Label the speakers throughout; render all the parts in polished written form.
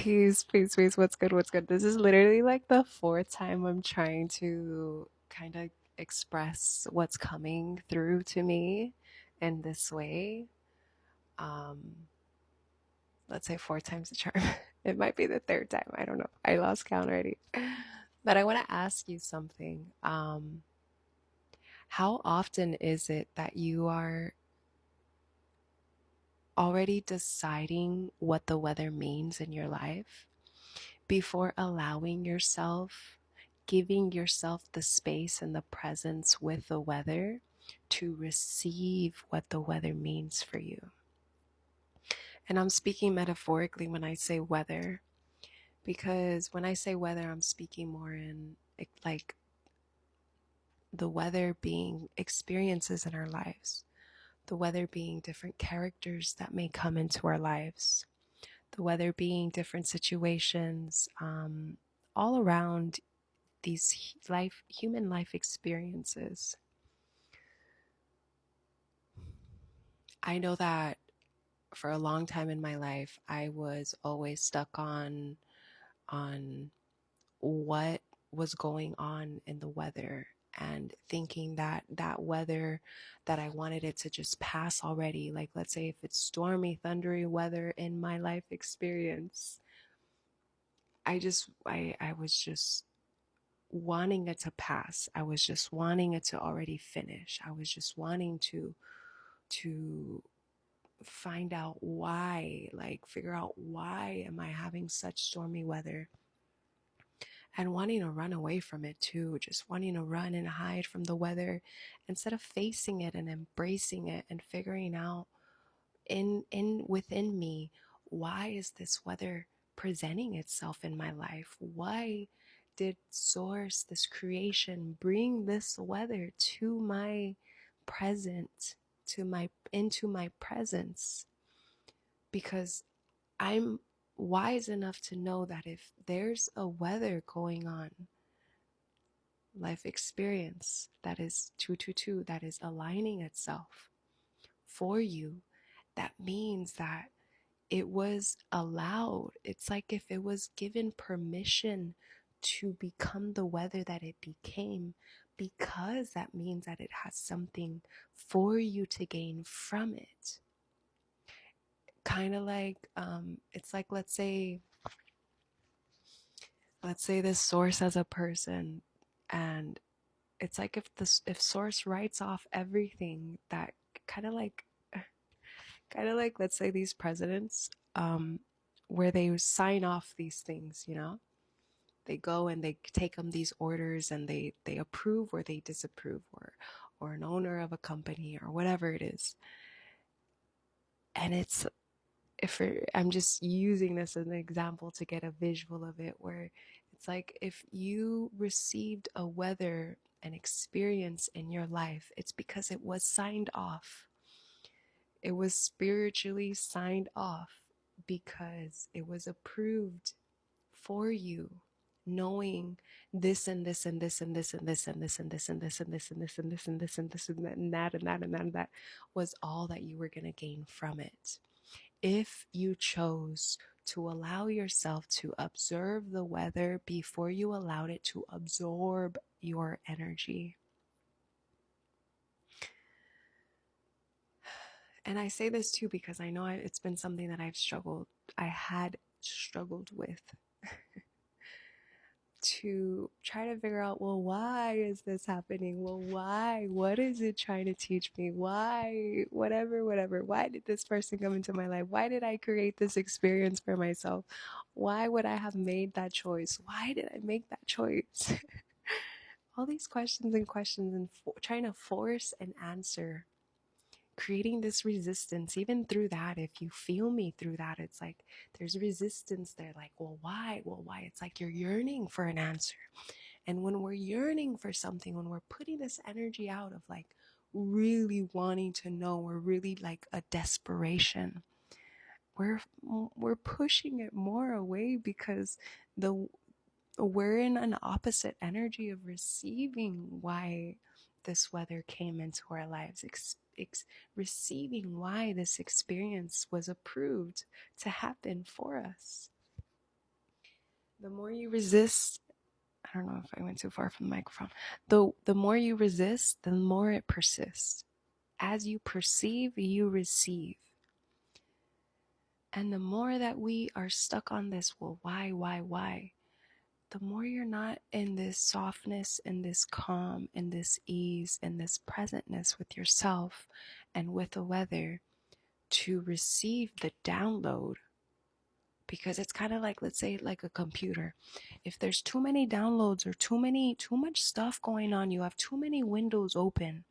Speaker 1: Peace, peace, peace. What's good? What's good? This is literally like the fourth time I'm trying to kind of express what's coming through to me in this way. Um, let's say four times the charm. It might be the third time. I don't know. I lost count already. But I want to ask you something. How often is it that you are already deciding what the weather means in your life before allowing yourself, giving yourself the space and the presence with the weather to receive what the weather means for you? And I'm speaking metaphorically when I say weather, because when I say weather, I'm speaking more in like the weather being experiences in our lives, the weather being different characters that may come into our lives, the weather being different situations, all around these human life experiences. I know that for a long time in my life, I was always stuck on what was going on in the weather and thinking that that weather, that I wanted it to just pass already. Like, let's say if it's stormy, thundery weather in my life experience, I was just wanting it to pass. I was just wanting it to already finish. I was just wanting to find out why, like figure out why am I having such stormy weather, and wanting to run away from it too, just wanting to run and hide from the weather instead of facing it and embracing it and figuring out in within me, why is this weather presenting itself in my life? Why did source, this creation, bring this weather to my present, to my into my presence? Because I'm wise enough to know that if there's a weather going on, life experience that is 222, that is aligning itself for you, that means that it was allowed. It's like if it was given permission to become the weather that it became, because that means that it has something for you to gain from it. Kind of like, it's like, let's say this source as a person, and it's like if source writes off everything that kind of like let's say these presidents, where they sign off these things, they go and they take them these orders and they approve or they disapprove, or an owner of a company or whatever it is. And it's, I'm just using this as an example to get a visual of it, where it's like if you received a weather, an experience in your life, it's because it was signed off. It was spiritually signed off because it was approved for you, knowing this and this and this and this and this and this and this and this and this and this and this and this and this and that and that and that and that and that was all that you were going to gain from it. If you chose to allow yourself to observe the weather before you allowed it to absorb your energy. And I say this too because I know it's been something that I had struggled with to try to figure out, well, why is this happening? Well, why? What is it trying to teach me? Why? Whatever, whatever. Why did this person come into my life? Why did I create this experience for myself? Why would I have made that choice? Why did I make that choice? All these questions and trying to force an answer, creating this resistance. Even through that, if you feel me through that, it's like there's resistance there, like, well, why? It's like you're yearning for an answer. And when we're yearning for something, when we're putting this energy out of like really wanting to know, or really like a desperation, we're pushing it more away because the we're in an opposite energy of receiving why this weather came into our lives, receiving why this experience was approved to happen for us. The more you resist, I don't know if I went too far from the microphone. The more you resist, the more it persists. As you perceive, you receive. And the more that we are stuck on this, well, why? The more you're not in this softness and this calm and this ease and this presentness with yourself and with the weather to receive the download. Because it's kind of like, let's say, like a computer. If there's too many downloads or too much stuff going on, you have too many windows open,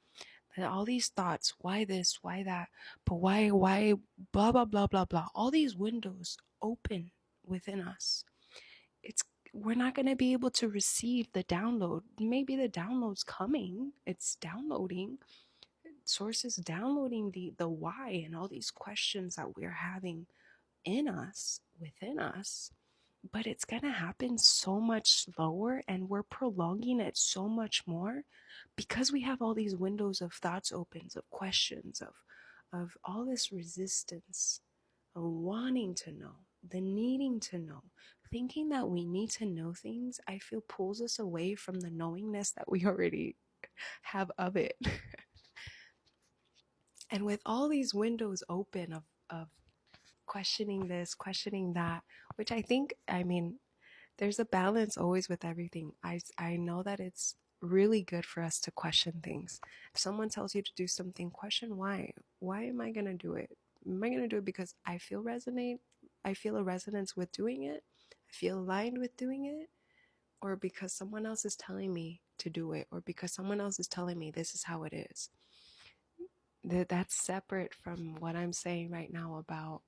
Speaker 1: and all these thoughts, why this, why that, but why, blah, blah, blah, blah, blah. All these windows open within us. It's We're not going to be able to receive the download. Maybe the download's coming. It's downloading. Sources downloading the why and all these questions that we're having in us, within us, but it's going to happen so much slower, and we're prolonging it so much more because we have all these windows of thoughts opens, of questions, of all this resistance, of wanting to know, the needing to know, thinking that we need to know things. I feel pulls us away from the knowingness that we already have of it. And with all these windows open of questioning this, questioning that, which I mean, there's a balance always with everything. I know that it's really good for us to question things. If someone tells you to do something, question why. Why am I going to do it? Am I going to do it because I feel a resonance with doing it? I feel aligned with doing it? Or because someone else is telling me to do it? Or because someone else is telling me this is how it is? That's separate from what I'm saying right now about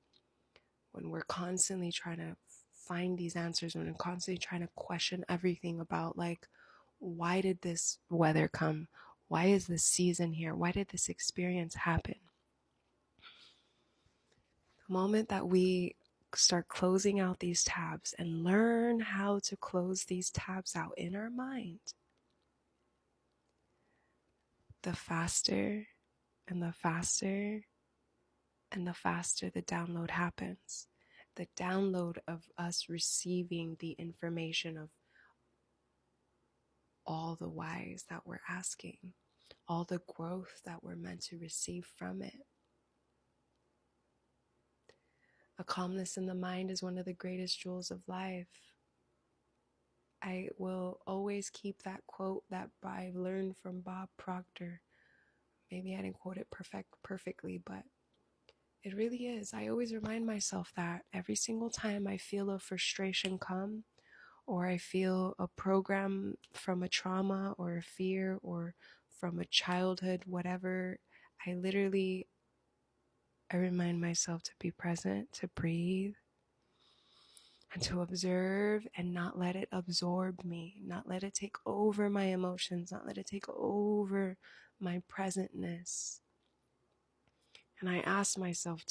Speaker 1: when we're constantly trying to find these answers, when we're constantly trying to question everything about, like, why did this weather come? Why is this season here? Why did this experience happen? The moment that we start closing out these tabs and learn how to close these tabs out in our mind, the faster and the faster and the faster the download happens. The download of us receiving the information of all the whys that we're asking, all the growth that we're meant to receive from it. A calmness in the mind is one of the greatest jewels of life. I will always keep that quote that I learned from Bob Proctor. Maybe I didn't quote it perfectly, but it really is. I always remind myself that every single time I feel a frustration come, or I feel a program from a trauma or a fear or from a childhood, whatever, I remind myself to be present, to breathe, and to observe and not let it absorb me, not let it take over my emotions, not let it take over my presentness. And I ask myself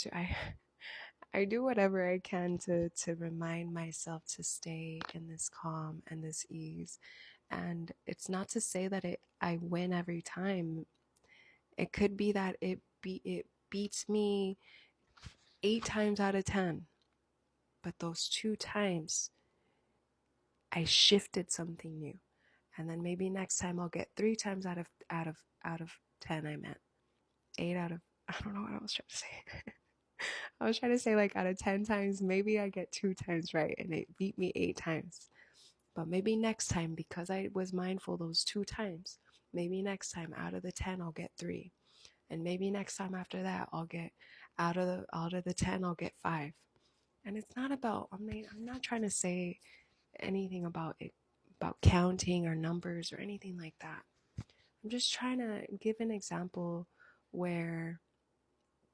Speaker 1: I do whatever I can to remind myself to stay in this calm and this ease. And it's not to say that I win every time. It could be that it beats me 8 times out of 10. But those 2 times I shifted something new. And then maybe next time I'll get 3 times out of 10. I meant 8 out of, I don't know what I was trying to say. I was trying to say, like, out of 10 times, maybe I get 2 times right and it beat me 8 times. But maybe next time, because I was mindful those 2 times, maybe next time out of the 10 I'll get 3. And maybe next time after that I'll get out of the 10 I'll get 5. And it's not about, I'm not trying to say anything about it, about counting or numbers or anything like that. I'm just trying to give an example where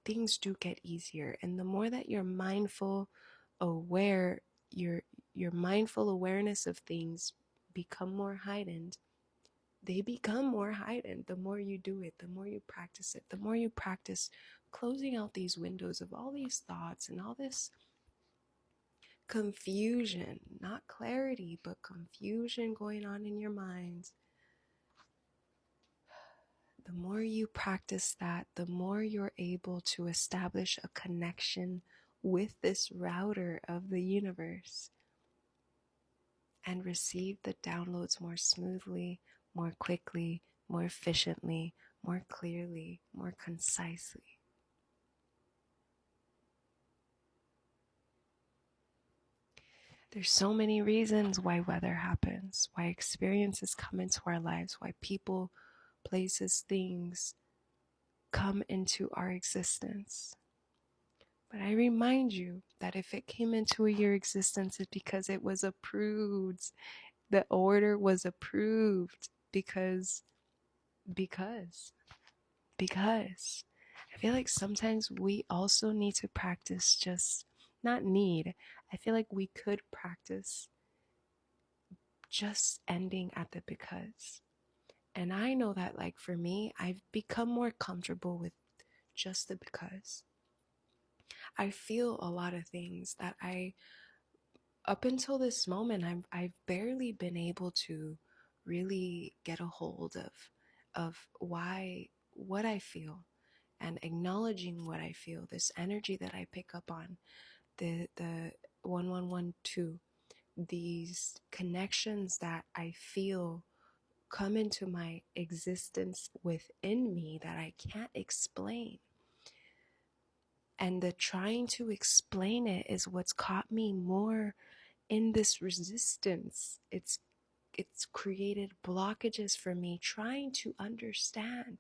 Speaker 1: things do get easier. And the more that you're mindful, aware, your mindful awareness of things become more heightened. They become more heightened the more you do it, the more you practice it, the more you practice closing out these windows of all these thoughts and all this confusion, not clarity, but confusion going on in your mind. The more you practice that, the more you're able to establish a connection with this router of the universe. and receive the downloads more smoothly, more quickly, more efficiently, more clearly, more concisely. There's so many reasons why weather happens, why experiences come into our lives, why people, places, things come into our existence. But I remind you that if it came into your existence, it's because it was approved. The order was approved because I feel like sometimes we also need to practice just not need. I feel like we could practice just ending at the because. And I know that, like, for me, I've become more comfortable with just the because. I feel a lot of things that up until this moment, I've barely been able to really get a hold of why, what I feel, and acknowledging what I feel, this energy that I pick up on, the 1112, these connections that I feel come into my existence within me that I can't explain. And the trying to explain it is what's caught me more in this resistance. It's created blockages for me trying to understand,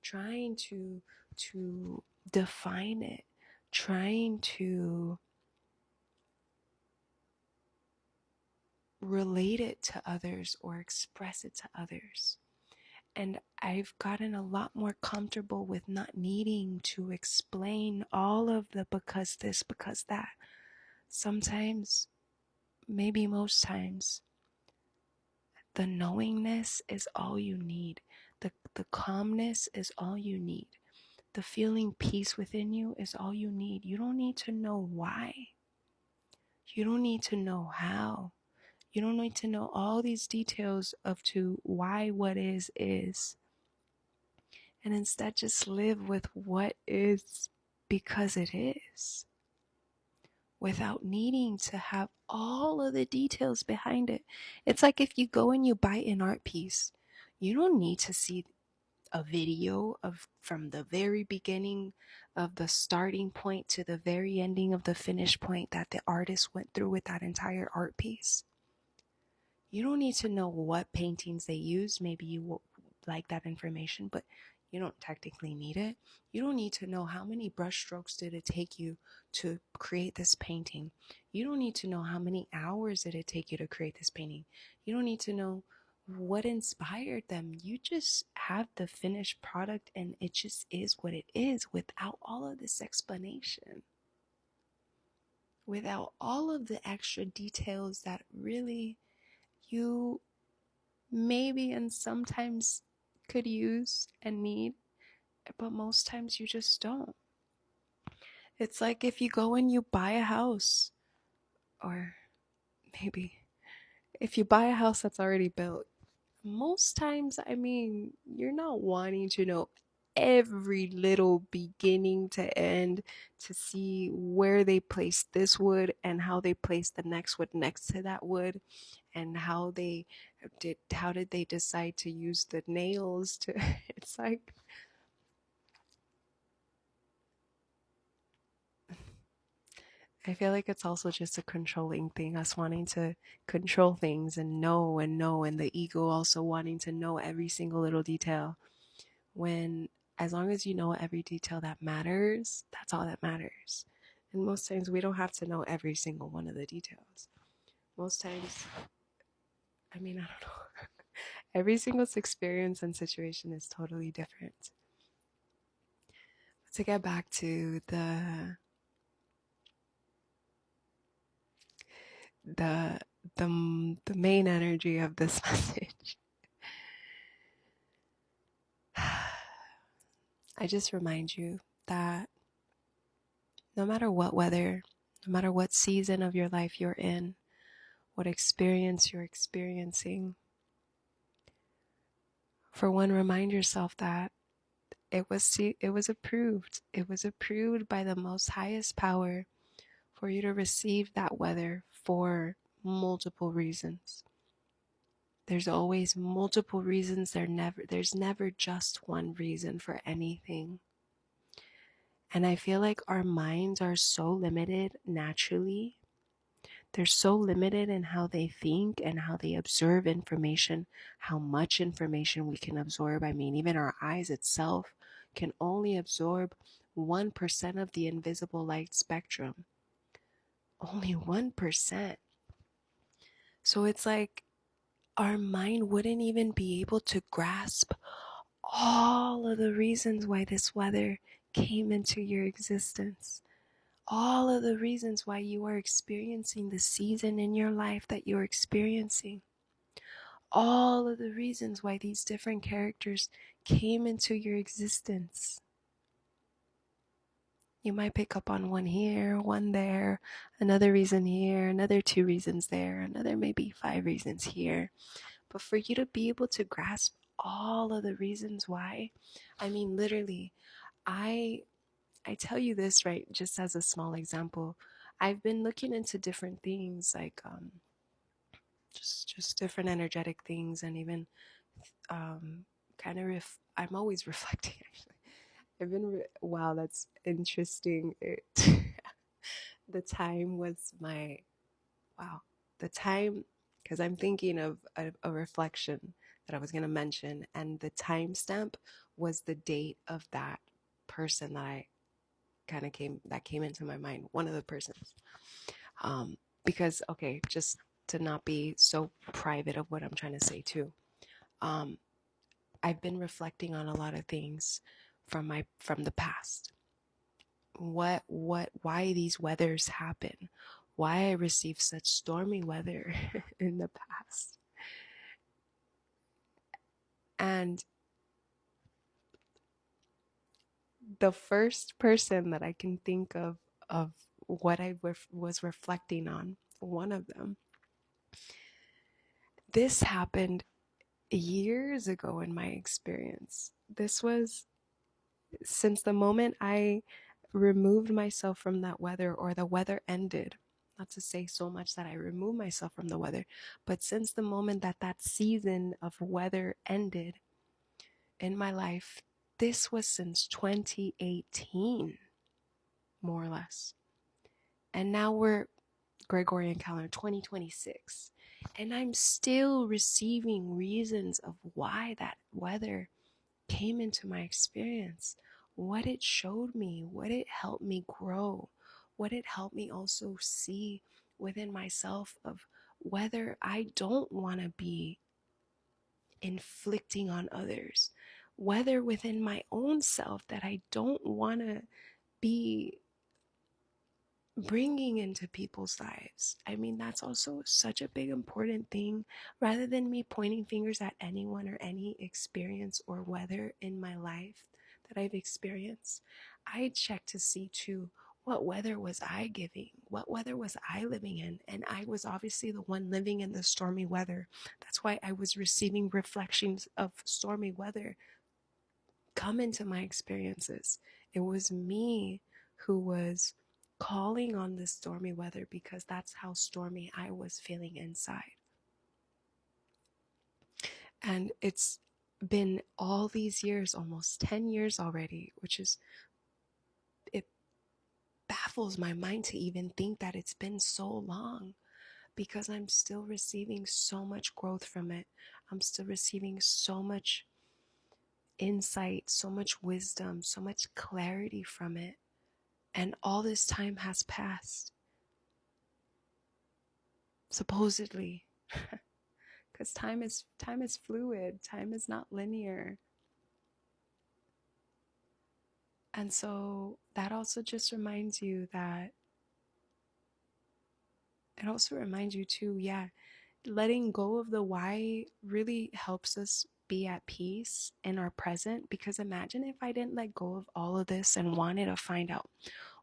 Speaker 1: trying to define it, trying to relate it to others or express it to others. And I've gotten a lot more comfortable with not needing to explain all of the because this, because that. Sometimes, maybe most times, the knowingness is all you need. The calmness is all you need. The feeling peace within you is all you need. You don't need to know why. You don't need to know how. You don't need to know all these details of to why what is. And instead just live with what is because it is, without needing to have all of the details behind it. It's like if you go and you buy an art piece, you don't need to see a video of from the very beginning of the starting point to the very ending of the finish point that the artist went through with that entire art piece. You don't need to know what paintings they use. Maybe you will like that information, but you don't technically need it. You don't need to know how many brush strokes did it take you to create this painting. You don't need to know how many hours did it take you to create this painting. You don't need to know what inspired them. You just have the finished product and it just is what it is, without all of this explanation, without all of the extra details that really you maybe and sometimes could use and need, but most times you just don't. It's like if you go and you buy a house, or maybe if you buy a house that's already built, most times, I mean, you're not wanting to know every little beginning to end to see where they placed this wood and how they placed the next wood next to that wood, and how did they decide to use the nails to it's like, I feel like it's also just a controlling thing, us wanting to control things and know and know, and the ego also wanting to know every single little detail. When, as long as you know every detail that matters, that's all that matters. And most times we don't have to know every single one of the details. Most times, I mean, I don't know. Every single experience and situation is totally different. To get back to the the main energy of this message, I just remind you that no matter what weather, no matter what season of your life you're in, what experience you're experiencing, for one, remind yourself that it was approved. It was approved by the most highest power for you to receive that weather, for multiple reasons. There's always multiple reasons. There's never just one reason for anything. And I feel like our minds are so limited naturally. They're so limited in how they think and how they observe information, how much information we can absorb. I mean, even our eyes itself can only absorb 1% of the invisible light spectrum. Only 1%. So it's like our mind wouldn't even be able to grasp all of the reasons why this weather came into your existence. All of the reasons why you are experiencing the season in your life that you're experiencing. All of the reasons why these different characters came into your existence. You might pick up on one here, one there, another reason here, another 2 reasons there, another maybe 5 reasons here. But for you to be able to grasp all of the reasons why, I mean, literally, I tell you this, right, just as a small example. I've been looking into different things, like just different energetic things, and even um, kind of I'm always reflecting. Actually, I've been wow, that's interesting. The time was my wow. The time, because I'm thinking of a reflection that I was going to mention, and the timestamp was the date of that person that I kind of came into my mind. One of the persons, because okay, just to not be so private of what I'm trying to say too. Um, I've been reflecting on a lot of things from the past. Why these weathers happen, why I received such stormy weather in the past. And the first person that I can think of what I was reflecting on, one of them, this happened years ago in my experience. This was since the moment I removed myself from that weather, or the weather ended. Not to say so much that I removed myself from the weather, but since the moment that that season of weather ended in my life, this was since 2018, more or less. And now we're Gregorian calendar 2026. And I'm still receiving reasons of why that weather came into my experience, what it showed me, what it helped me grow, what it helped me also see within myself of whether I don't want to be inflicting on others, whether within my own self that I don't want to be bringing into people's lives. I mean, that's also such a big important thing. Rather than me pointing fingers at anyone or any experience or weather in my life that I've experienced, I check to see too, what weather was I giving? What weather was I living in? And I was obviously the one living in the stormy weather. That's why I was receiving reflections of stormy weather come into my experiences. It was me who was calling on this stormy weather because that's how stormy I was feeling inside. And it's been all these years, almost 10 years already, which is, it baffles my mind to even think that it's been so long, because I'm still receiving so much growth from it. I'm still receiving so much insight, so much wisdom, so much clarity from it. And all this time has passed, supposedly, because time is fluid, time is not linear. And so that also just reminds you that, it also reminds you too, yeah, letting go of the why really helps us be at peace in our present. Because imagine if I didn't let go of all of this and wanted to find out,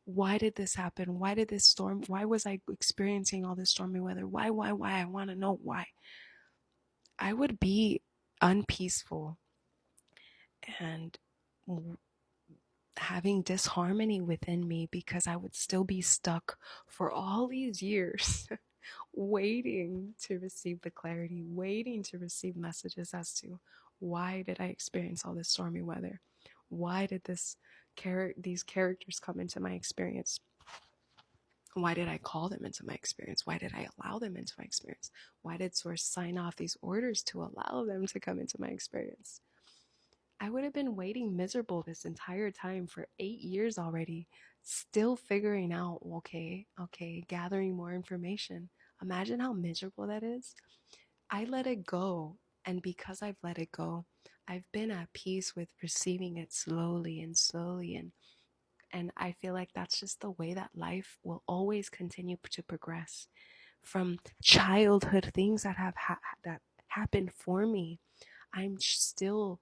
Speaker 1: why did this happen? Why did this storm? Why was I experiencing all this stormy weather? Why? I want to know why. I would be unpeaceful and having disharmony within me, because I would still be stuck for all these years waiting to receive the clarity, waiting to receive messages as to why did I experience all this stormy weather? Why did these characters come into my experience? Why did I call them into my experience? Why did I allow them into my experience? Why did Source sign off these orders to allow them to come into my experience? I would have been waiting miserable this entire time for 8 years already, still figuring out, okay, gathering more information. Imagine how miserable that is. I let it go. And because I've let it go, I've been at peace with receiving it slowly and slowly. And I feel like that's just the way that life will always continue to progress. From childhood things that that happened for me, I'm still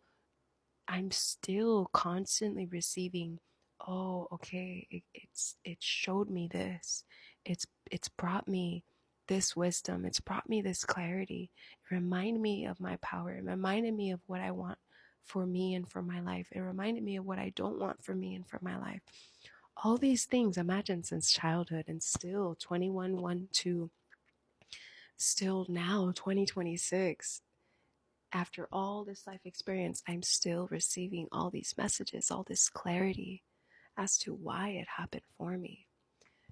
Speaker 1: constantly receiving, oh, okay, it showed me this. It's brought me this wisdom. It's brought me this clarity. It reminded me of my power. It reminded me of what I want for me and for my life. It reminded me of what I don't want for me and for my life. All these things, imagine, since childhood, and still 21, 1, 2, still now 2026. After all this life experience, I'm still receiving all these messages, all this clarity as to why it happened for me.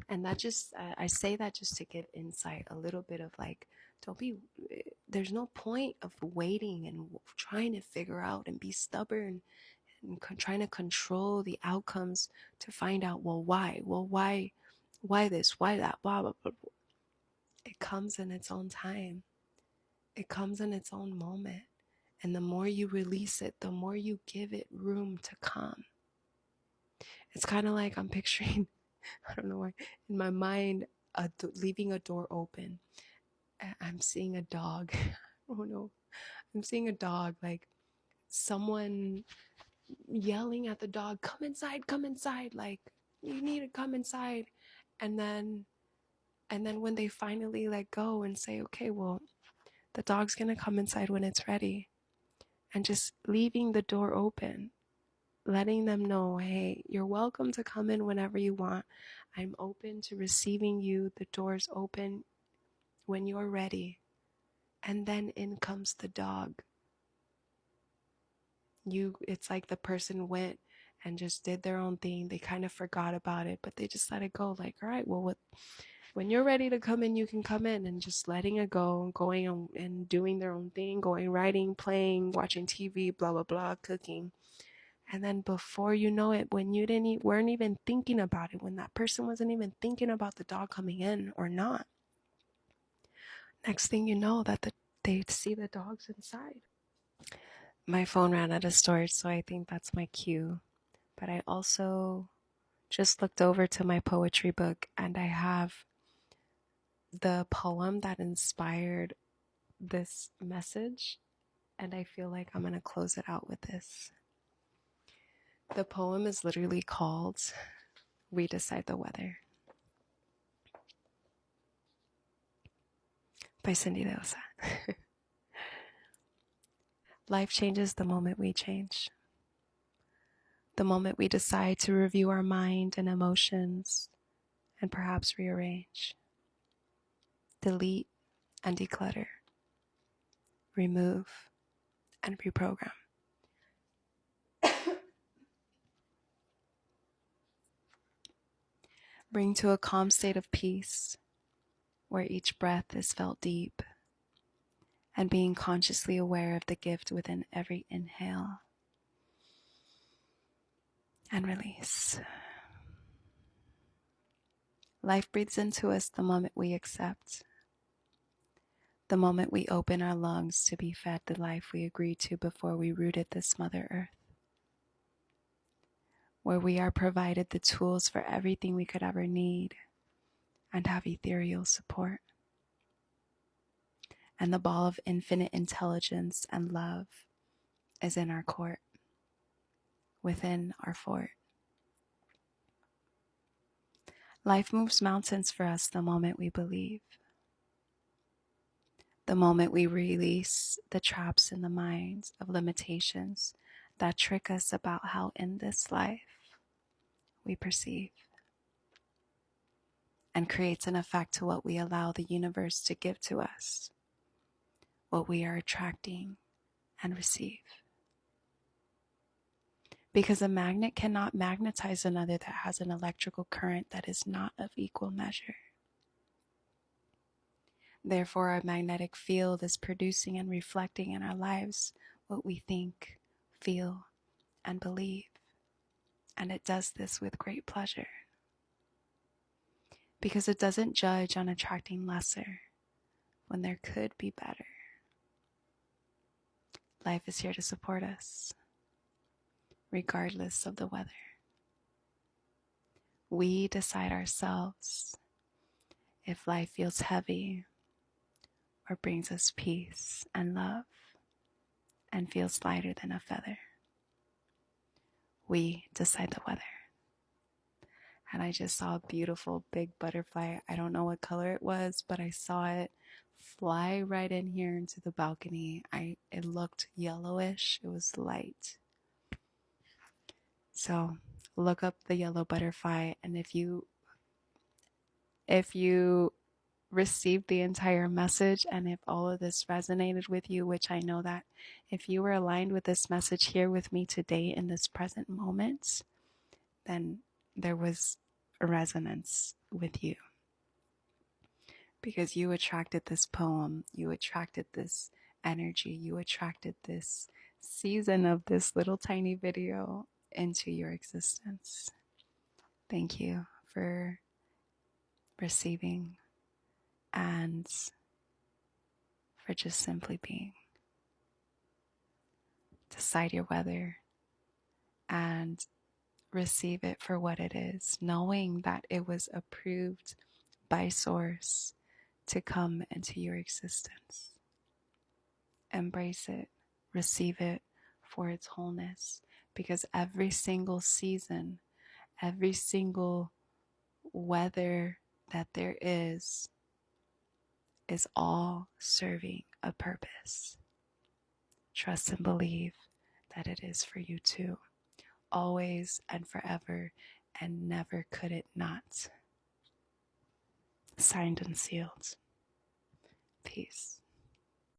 Speaker 1: And that just, I say that just to give insight, a little bit of like, there's no point of waiting and trying to figure out and be stubborn and trying to control the outcomes to find out, why this, why that, blah, blah, blah. It comes in its own time. It comes in its own moment. And the more you release it, the more you give it room to come. It's kind of like I'm picturing, I don't know why, in my mind, leaving a door open. I'm seeing a dog. Oh no. I'm seeing a dog, like someone yelling at the dog, come inside, like you need to come inside. And then when they finally let go and say, okay, well, the dog's gonna come inside when it's ready, and just leaving the door open, letting them know, hey, you're welcome to come in whenever you want. I'm open to receiving you. The door's open when you're ready. And then in comes the dog. It's like the person went and just did their own thing. They kind of forgot about it, but they just let it go. Like, all right, well, when you're ready to come in, you can come in, and just letting it go, going and doing their own thing, going, writing, playing, watching TV, blah, blah, blah, cooking. And then before you know it, when you weren't even thinking about it, when that person wasn't even thinking about the dog coming in or not, next thing you know, they see the dogs inside. My phone ran out of storage, so I think that's my cue. But I also just looked over to my poetry book, and I have the poem that inspired this message, and I feel like I'm going to close it out with this. The poem is literally called We Decide the Weather by Cyndiii Deusa. Life changes the moment we change. The moment we decide to review our mind and emotions and perhaps rearrange, delete and declutter, remove and reprogram. Bring to a calm state of peace where each breath is felt deep and being consciously aware of the gift within every inhale and release. Life breathes into us the moment we accept, the moment we open our lungs to be fed the life we agreed to before we rooted this Mother Earth, where we are provided the tools for everything we could ever need and have ethereal support. And the ball of infinite intelligence and love is in our court, within our fort. Life moves mountains for us the moment we believe, the moment we release the traps in the minds of limitations that trick us about how in this life we perceive. and creates an effect to what we allow the universe to give to us, what we are attracting and receive. Because a magnet cannot magnetize another that has an electrical current that is not of equal measure. Therefore, our magnetic field is producing and reflecting in our lives what we think, feel, and believe. And it does this with great pleasure. Because it doesn't judge on attracting lesser when there could be better. Life is here to support us, regardless of the weather. We decide ourselves if life feels heavy or brings us peace and love and feels lighter than a feather. We decide the weather. And I just saw a beautiful big butterfly. I don't know what color it was, but I saw it fly right in here into the balcony. It looked yellowish. It was light. So look up the yellow butterfly, and if you received the entire message, and if all of this resonated with you, which I know that if you were aligned with this message here with me today in this present moment, then there was a resonance with you. Because you attracted this poem, you attracted this energy, you attracted this season of this little tiny video into your existence. Thank you for receiving and for just simply being. Decide your weather and receive it for what it is, knowing that it was approved by Source to come into your existence. Embrace it, receive it for its wholeness, because every single season, every single weather that there is all serving a purpose. Trust and believe that it is for you too, always and forever, and never could it not. Signed and sealed. Peace.